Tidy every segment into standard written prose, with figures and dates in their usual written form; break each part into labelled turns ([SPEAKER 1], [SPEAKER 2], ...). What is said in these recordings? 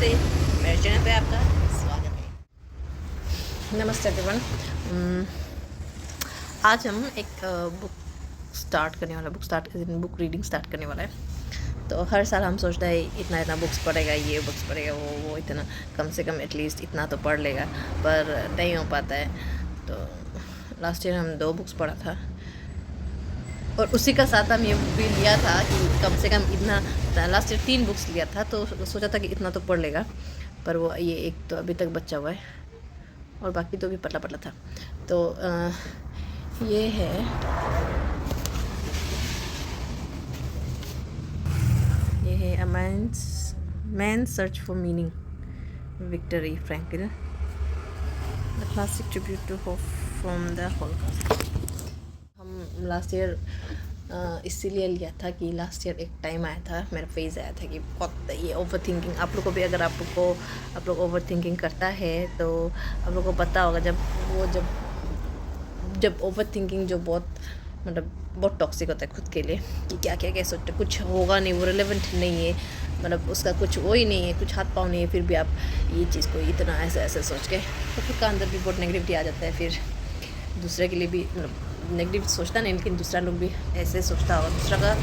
[SPEAKER 1] नमस्ते, मेरे चैनल पे आपका स्वागत है। नमस्ते एवरीवन। आज हम एक बुक रीडिंग स्टार्ट करने वाला है। तो हर साल हम सोचते हैं इतना इतना बुक्स पढ़ेगा, ये बुक्स पढ़ेगा, वो इतना कम से कम एटलीस्ट इतना तो पढ़ लेगा, पर नहीं हो पाता है। तो लास्ट ईयर हम 2 बुक्स पढ़ा था और उसी का साथ हम ये भी लिया था कि कम से कम इतना। लास्ट ईयर 3 बुक्स लिया था तो सोचा था कि इतना तो पढ़ लेगा, पर वो ये एक तो अभी तक बचा हुआ है और बाकी तो भी पतला पतला था। तो ये है a man's search for meaning, Victor E Frankl, the classic tribute to hope from the Holocaust. हम लास्ट ईयर इसीलिए लिया था कि लास्ट ईयर एक टाइम आया था, मेरा फेज़ आया था कि बहुत ये ओवर थिंकिंग, आप लोग को भी, अगर आप लोग ओवर थिंकिंग करता है तो आप लोग को पता होगा जब ओवर थिंकिंग जो बहुत टॉक्सिक होता है खुद के लिए, कि क्या सोचते, कुछ होगा नहीं, वो रिलेवेंट नहीं है, मतलब उसका कुछ वो ही नहीं है, कुछ हाथ पाँव नहीं है, फिर भी आप ये चीज़ को इतना ऐसे सोच के, तो खुद का अंदर भी बहुत नेगेटिविटी आ जाता है। फिर दूसरे के लिए भी नेगेटिव सोचता नहीं, लेकिन दूसरा लोग भी ऐसे सोचता होगा,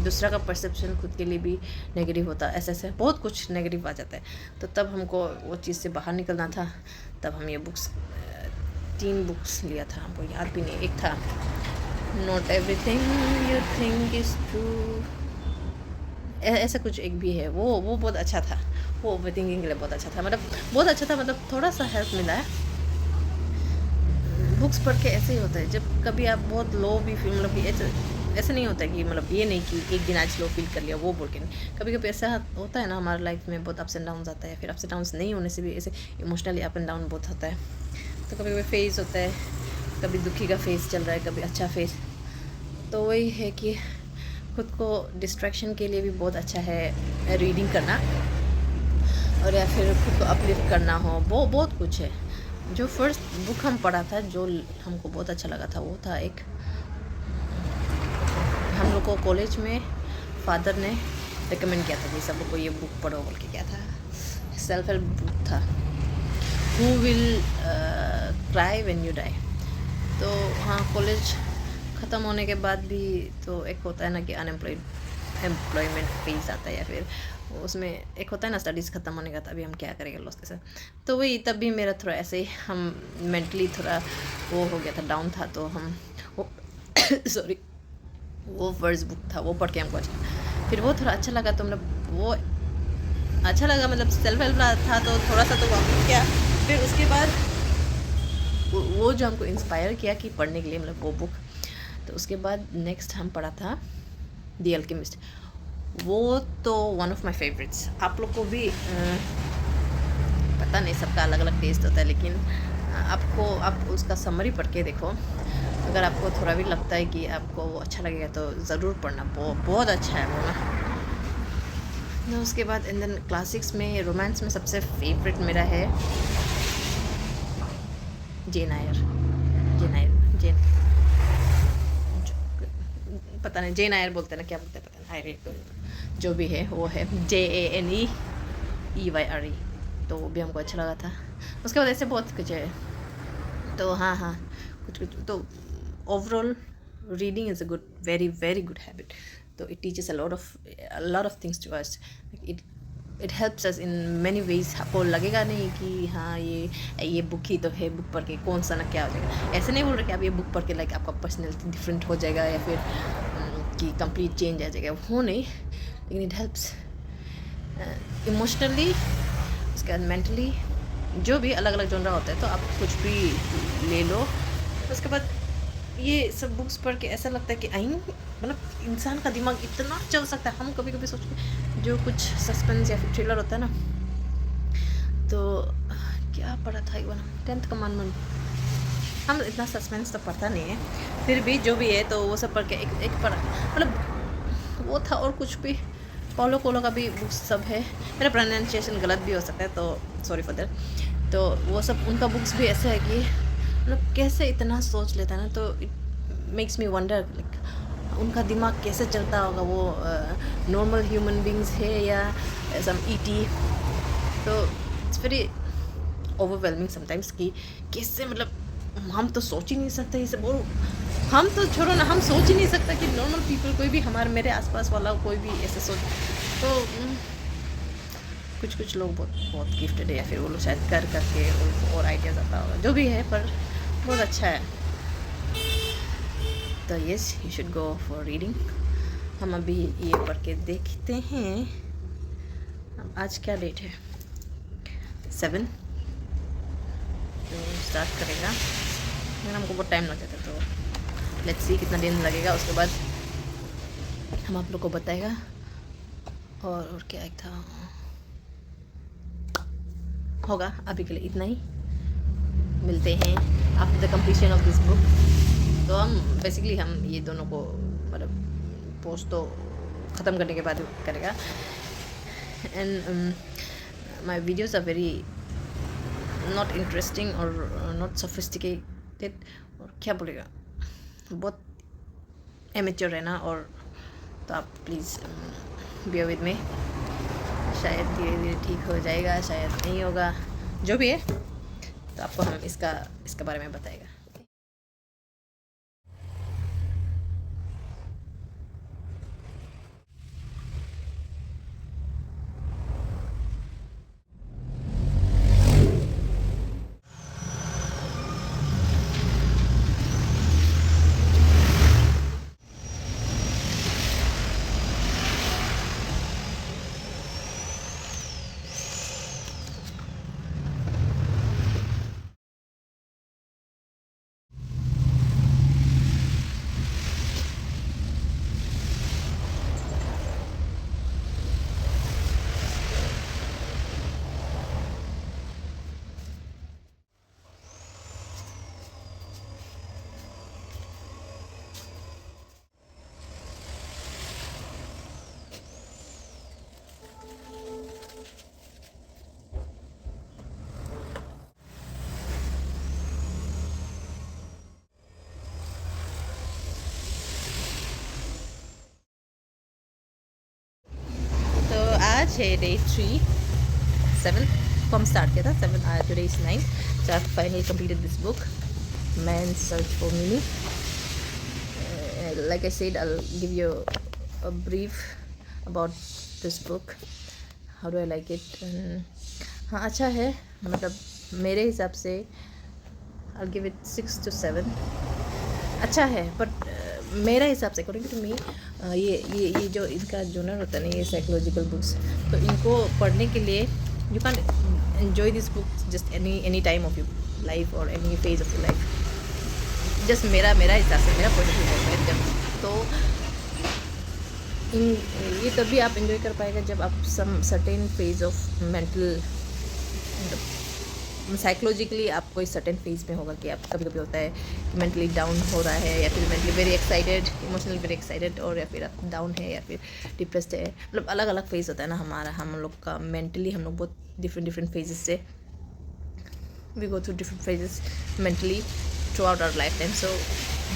[SPEAKER 1] दूसरा का परसेप्शन खुद के लिए भी नेगेटिव होता है, ऐसे बहुत कुछ नेगेटिव आ जाता है। तो तब हमको वो चीज़ से बाहर निकलना था, तब हम ये 3 बुक्स लिया था, हमको याद भी नहीं। एक था not everything you think is true, ऐसा कुछ एक भी है, वो बहुत अच्छा था, वो ओवर थिंकिंग के लिए बहुत अच्छा था, बहुत अच्छा था, थोड़ा सा हेल्प मिला है। बुक्स पढ़ के ऐसे ही होता है, जब कभी आप बहुत लो भी फील, ऐसे नहीं होता है कि ये नहीं कि एक दिन आज लो फील कर लिया, वो बोल के नहीं। कभी कभी ऐसा होता है ना, हमारे लाइफ में बहुत अप्स एंड डाउन आता है, फिर अप्स एंड डाउन नहीं होने से भी ऐसे इमोशनली अप एंड डाउन बहुत होता है। तो कभी कभी फेज़ होता है, कभी दुखी का फेज़ चल रहा है, कभी अच्छा फेज़। तो वही है कि खुद को डिस्ट्रैक्शन के लिए भी बहुत अच्छा है रीडिंग करना, और या फिर खुद को अपलिफ्ट करना हो, वो बहुत कुछ है। जो फर्स्ट बुक हम पढ़ा था, जो हमको बहुत अच्छा लगा था, वो था एक, हम लोग को कॉलेज में फादर ने रिकमेंड किया था कि सब लोग को ये बुक पढ़ो बोल के, क्या था, सेल्फ हेल्प बुक था, who will cry when you die. तो हाँ, कॉलेज ख़त्म होने के बाद भी तो एक होता है ना कि एम्प्लॉयमेंट फेज आता है, या फिर उसमें एक होता है ना स्टडीज़ ख़त्म होने का, तभी हम क्या करेंगे लोग के साथ। तो वही, तब भी मेरा थोड़ा ऐसे ही, हम मेंटली थोड़ा वो हो गया था, डाउन था, तो हम वो सॉरी, वो फर्स्ट बुक था, वो पढ़ के हमको अच्छा, फिर वो थोड़ा अच्छा लगा, तो वो अच्छा लगा, सेल्फ हेल्प था, तो थोड़ा सा तो वापस किया। फिर उसके बाद वो जो हमको इंस्पायर किया कि पढ़ने के लिए, वो बुक। तो उसके बाद नेक्स्ट हम पढ़ा था द अल्केमिस्ट। वो तो वन ऑफ माई फेवरेट्स। आप लोग को भी पता नहीं, सबका अलग अलग टेस्ट होता है, लेकिन आप उसका समरी पढ़ के देखो, अगर आपको थोड़ा भी लगता है कि आपको वो अच्छा लगेगा तो ज़रूर पढ़ना, बहुत अच्छा है वो ना। उसके बाद एंड देन क्लासिक्स में, रोमांस में सबसे फेवरेट मेरा है जेन आयर, पता नहीं जेन आयर बोलते हैं ना, क्या बोलते हैं पता नहीं, आयर जो भी है वो है JANEEYRE। तो वो भी हमको अच्छा लगा था। उसके बाद ऐसे बहुत कुछ है, तो हाँ, कुछ तो overall reading is a good, very very good habit. तो it teaches a lot of things to us, it helps us in many ways. आपको लगेगा नहीं कि हाँ ये बुक ही तो है, बुक पढ़ के कौन सा ना क्या हो जाएगा, ऐसे नहीं बोल रहे कि आप ये बुक पढ़ के लाइक आपका पर्सनैलिटी डिफरेंट हो जाएगा, या फिर कि कंप्लीट चेंज आ जाएगा, वो नहीं, लेकिन इट हेल्प्स इमोशनली, उसके बाद मेंटली, जो भी अलग अलग जोनरा होता है, तो आप कुछ भी ले लो। उसके बाद ये सब बुक्स पढ़ के ऐसा लगता है कि इंसान का दिमाग इतना चल सकता है। हम कभी कभी सोचते, जो कुछ सस्पेंस या फिर थ्रिलर होता है ना, तो क्या पढ़ा था एक बार, 10th कमांडमेंट। हम इतना सस्पेंस तो पढ़ता नहीं है, फिर भी जो भी है तो वो सब पढ़ के एक पढ़ा, वो था। और कुछ भी पॉलो कोलो का भी बुक्स सब है, मेरा प्रोनाउंसिएशन गलत भी हो सकता है, तो सॉरी फॉर दैट। तो वो सब उनका बुक्स भी ऐसा है कि कैसे इतना सोच लेता है ना, तो it makes me wonder, like उनका दिमाग कैसे चलता होगा, वो नॉर्मल ह्यूमन बींग्स है या सम ईटी। तो इट्स वेरी ओवरवेलमिंग समटाइम्स कि कैसे, मतलब हम तो सोच ही नहीं सकते ये सब। और हम तो छोड़ो ना, हम सोच ही नहीं सकता कि नॉर्मल पीपल कोई भी हमारे मेरे आसपास वाला कोई भी ऐसे सोच। तो कुछ लोग बहुत बहुत गिफ्टेड है, या फिर वो लोग शायद कर करके उनको और आइडियाज़ आता होगा, जो भी है, पर बहुत अच्छा है। तो yes, you should go for reading. हम अभी ये पढ़ के देखते हैं। आज क्या डेट है? 7। तो स्टार्ट करेगा, लेकिन हमको बहुत टाइम लग जाता है, तो लेट्स सी कितना दिन लगेगा, उसके बाद हम आप लोग को बताएगा। और क्या एक था होगा। अभी के लिए इतना ही, मिलते हैं after the completion of this book. तो हम बेसिकली हम ये दोनों को मतलब पोस्ट तो ख़त्म करने के बाद करेगा। And my videos are very not interesting और नॉट सोफिस्टिकेटेड, और क्या बोलेगा, बहुत एमेच्योर है ना। और तो आप प्लीज़ बियर विद मी। शायद धीरे धीरे ठीक हो जाएगा, शायद नहीं होगा, जो भी है, तो आपको हम इसका बारे में बताएगा। आज है डे 7 को हम स्टार्ट किया था 7, आज today is 9, so I've finally completed this book, Man's Search for Meaning. Like I said, I'll give you a brief about this book. How do I like it? हाँ, अच्छा है, मतलब मेरे हिसाब से I'll give it 6 to 7. अच्छा है, but मेरा हिसाब से अकॉर्डिंग टू मी ये जो इनका जोनर होता है ना, ये साइकोलॉजिकल बुक्स, तो इनको पढ़ने के लिए you can enjoy this book just any time of your life और any phase of your life. Just मेरा हिसाब से, मेरा पॉइंट ऑफ व्यू है जब, तो ये तभी आप एंजॉय कर पाएगा जब आप some certain phase of mental, psychologically आप कोई सर्टेन फेज में होगा कि आप कभी कभी होता है कि मेंटली डाउन हो रहा है, या फिर mentally very excited, emotionally very excited, और या फिर आप डाउन है या फिर डिप्रेस्ड है। मतलब अलग अलग फेज होता है ना हमारा, हम लोग का मेंटली, हम लोग बहुत डिफरेंट फेजेस से we go through different phases mentally throughout our lifetime. So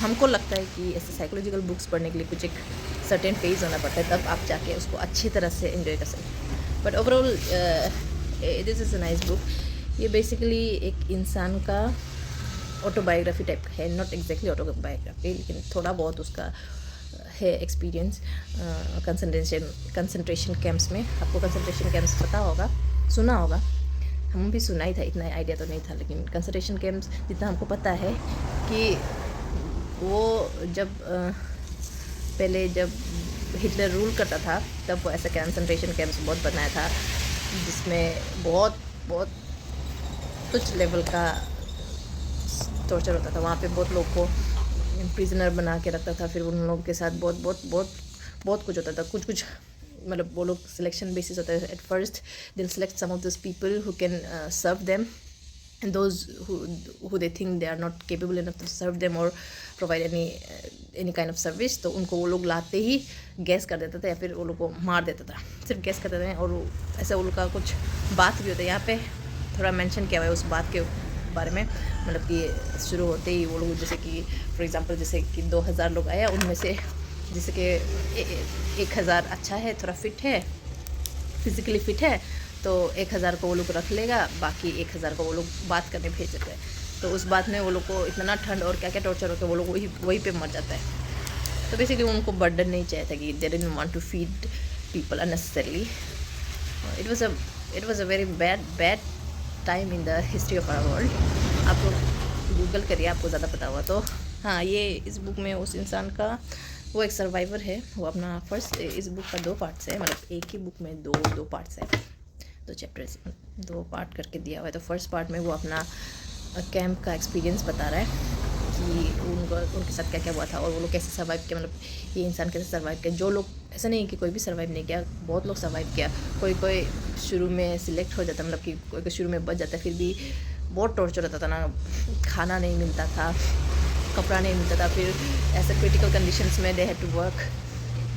[SPEAKER 1] हमको लगता है कि ऐसे साइकोलॉजिकल बुक्स पढ़ने के लिए कुछ एक सर्टेन फेज होना पड़ता है, तब आप जाके उसको अच्छी तरह से एंजॉय कर सकते। But overall this is a nice book. ये बेसिकली एक इंसान का ऑटोबायोग्राफी टाइप का है, नॉट एग्जैक्टली ऑटोबायोग्राफी, लेकिन थोड़ा बहुत उसका है एक्सपीरियंस कंसंट्रेशन कैंप्स में। आपको कंसंट्रेशन कैंप्स पता होगा, सुना होगा, हम भी सुना ही था, इतना आइडिया तो नहीं था, लेकिन कंसंट्रेशन कैंप्स जितना हमको पता है कि वो जब पहले जब हिटलर रूल करता था, तब वो ऐसा कंसंट्रेशन कैंप्स बहुत बनाया था, जिसमें बहुत कुछ लेवल का टॉर्चर होता था। वहाँ पे बहुत लोग को प्रिजनर बना के रखता था, फिर उन लोगों के साथ बहुत कुछ होता था। कुछ मतलब वो लोग सिलेक्शन बेसिस होता है। At first they select some of this people who can serve them, and those who they think they are not capable enough to serve them और provide any kind of service, तो उनको वो लोग लाते ही gas कर देता था, या फिर वो लोग को मार देता था। सिर्फ गैस कर देते हैं, और ऐसा वो लोग का कुछ बात भी होता है, यहाँ पे थोड़ा मेंशन किया हुआ है उस बात के बारे में। मतलब कि शुरू होते ही वो लोग, जैसे कि फॉर एग्जांपल जैसे कि 2000 लोग आया, उनमें से जैसे कि 1000 अच्छा है, थोड़ा फिट है, फिज़िकली फिट है, तो 1000 को वो लोग रख लेगा, बाकी 1000 को वो लोग बात करने भेज देते हैं। तो उस बात में वो लोग को इतना ठंड और क्या क्या टॉर्चर होकर वो लोग वही पे मर जाता है। तो बेसिकली उनको बर्डन नहीं चाहिए था कि they didn't want to feed people unnecessarily. It was a very bad time in the history of our world. आप लोग गूगल करिए, आपको ज़्यादा पता हुआ तो। हाँ, ये इस बुक में उस इंसान का, वो एक सर्वाइवर है, वो अपना फर्स्ट, इस बुक का 2 पार्ट्स है, मतलब एक ही बुक में दो पार्ट्स है, 2 चैप्टर्स, 2 पार्ट करके दिया हुआ है। तो फर्स्ट पार्ट में वो अपना कैंप का एक्सपीरियंस बता रहा है कि उनके साथ क्या क्या हुआ था और वो लोग कैसे सर्वाइव किया, मतलब ये इंसान कैसे सर्वाइव किया। जो लोग, ऐसा नहीं है कि कोई भी सर्वाइव नहीं किया, बहुत लोग सर्वाइव किया। कोई शुरू में सिलेक्ट हो जाता, मतलब कि कोई शुरू में बच जाता, फिर भी बहुत टॉर्चर होता था ना, खाना नहीं मिलता था, कपड़ा नहीं मिलता था, फिर ऐसे क्रिटिकल कंडीशंस में दे हैड टू वर्क,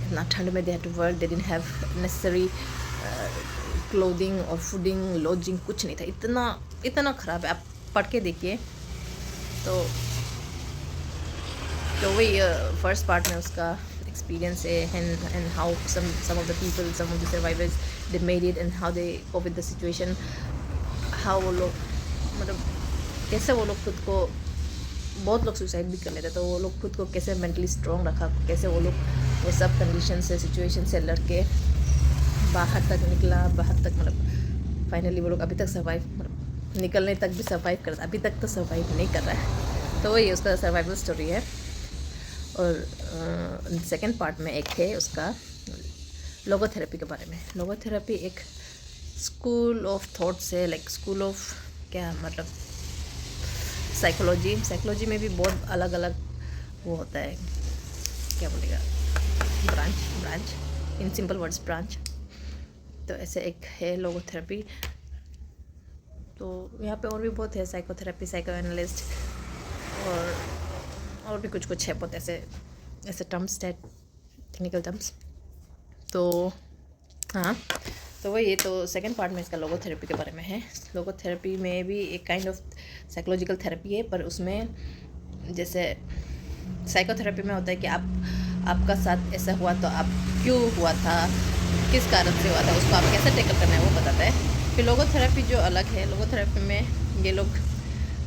[SPEAKER 1] इतना ठंड में they had to work, they didn't have necessary clothing और फूडिंग, लॉजिंग, कुछ नहीं था। इतना ख़राब है, आप पढ़ के देखिए। तो वही फर्स्ट पार्ट में उसका एक्सपीरियंस है, and how some of the people, some of the survivors, they made it and how they cope with the situation, how वो लोग, मतलब कैसे वो लोग खुद को, बहुत लोग सुसाइड भी कर लेते, तो वो लोग खुद को कैसे मेंटली स्ट्रॉन्ग रखा, कैसे वो लोग वो सब कंडीशन से, सिचुएशन से लड़के बाहर तक निकला, बाहर तक, मतलब फाइनली वो लोग अभी तक सर्वाइव, मतलब निकलने तक भी सर्वाइव करता, अभी तक तो सर्वाइव नहीं कर रहा है। तो वही उसका सर्वाइवल स्टोरी है। और सेकेंड पार्ट में एक है उसका लोगोथेरेपी के बारे में। लोगोथेरेपी एक स्कूल ऑफ थॉट्स है, लाइक स्कूल ऑफ क्या, मतलब साइकोलॉजी में भी बहुत अलग अलग वो होता है, क्या बोलेगा, branch, in simple words branch. तो ऐसे एक है लोगोथेरेपी। तो यहाँ पे और भी बहुत है, साइकोथेरेपी, साइको एनालिस्ट, और भी कुछ है, बहुत ऐसे टर्म्स, टेक्निकल टर्म्स। तो हाँ, तो वही, तो सेकंड पार्ट में इसका लोगोथेरेपी के बारे में है। लोगोथेरेपी में भी एक काइंड ऑफ साइकोलॉजिकल थेरेपी है, पर उसमें जैसे साइकोथेरेपी में होता है कि आपका साथ ऐसा हुआ तो आप क्यों हुआ था, किस कारण से हुआ था, उसको आप कैसे टेकल करना है वो बताता है। फिर लोगोथेरेपी जो अलग है, लोगोथेरेपी में ये लोग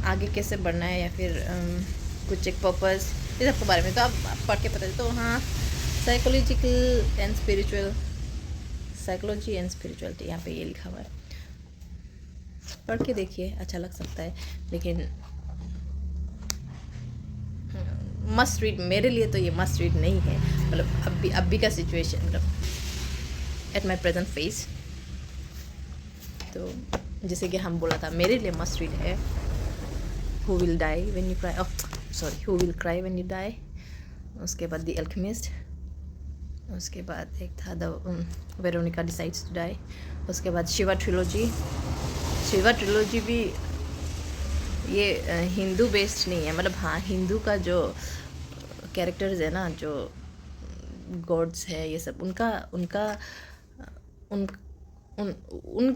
[SPEAKER 1] आगे कैसे बढ़ना है, या फिर कुछ एक पर्पस, इस सब के बारे में तो आप पढ़ के पता है। तो हाँ, psychological and spiritual, psychology and spirituality, यहाँ पे ये लिखा हुआ है, पढ़ के देखिए, अच्छा लग सकता है। लेकिन मस्ट रीड, मेरे लिए तो ये मस्ट रीड नहीं है, मतलब अभी का सिचुएशन, मतलब एट माई प्रेजेंट फेस। तो जैसे कि हम बोला था, मेरे लिए मस्ट रीड है who will die when you cry, who will cry when you die. उसके बाद द अल्केमिस्ट, उसके बाद एक था the Veronica decides to die, उसके बाद शिवा ट्रिलॉजी भी ये हिंदू बेस्ड नहीं है, मतलब हाँ, हिंदू का जो कैरेक्टर्स है ना, जो गॉड्स है, ये सब उन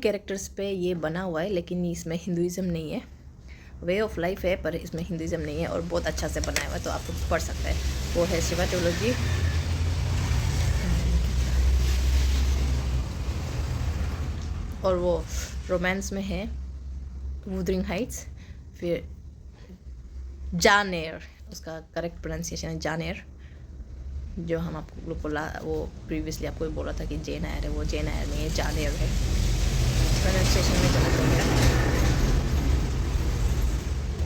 [SPEAKER 1] कैरेक्टर्स पे ये बना हुआ है, लेकिन इसमें हिंदुइज़्म नहीं है, वे ऑफ लाइफ है, पर इसमें हिंदुइज़्म नहीं है, और बहुत अच्छा से बनाया हुआ है, तो आप पढ़ सकते हैं। वो है शिवा ट्रिलॉजी। और वो रोमांस में है वुदरिंग हाइट्स। फिर जॉन एयर, उसका करेक्ट प्रोनाउंसिएशन है जॉन एयर, जो हम आप लोग को वो प्रीवियसली आपको बोला था कि जेन आयर है, वो जेन आयर नहीं है, जॉन एयर है, प्रोनाउंसिएशन में गलत हो गया।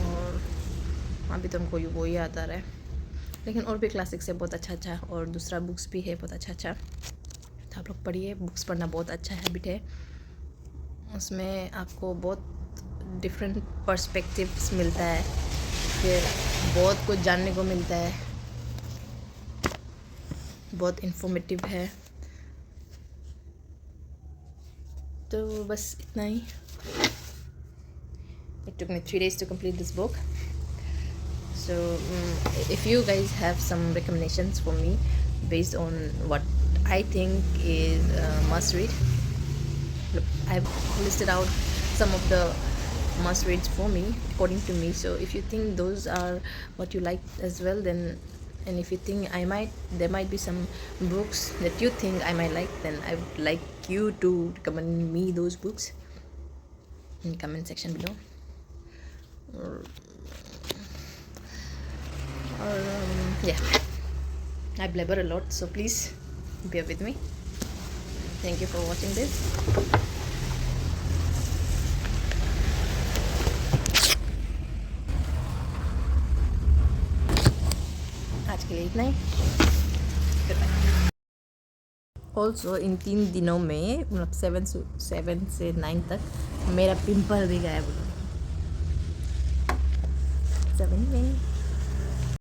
[SPEAKER 1] और अभी तो हमको वो याद आ रहा है, लेकिन और भी क्लासिक्स है बहुत अच्छा, और दूसरा बुक्स भी है बहुत अच्छा। तो आप लोग पढ़िए, बुक्स पढ़ना बहुत अच्छा हैबिट है, उसमें आपको बहुत डिफरेंट पर्सपेक्टिव्स मिलता है, फिर बहुत कुछ जानने को मिलता है, बहुत इन्फॉर्मेटिव है। तो बस इतना ही। It took me 3 days to complete this book. So if you guys have some recommendations for me based on what I think is must read, look, I've listed out some of the must reads for me according to me. So if you think those are what you like as well, then And if you think there might be some books that you think I might like, then I would like you to recommend me those books in comment section below. Yeah, I blabber a lot, so please bear with me. Thank you for watching this. आज के लिए इतना ही. Also in 3 दिनों में मतलब 7 से 9 तक मेरा पिंपल भी गायब हो गया. 7 में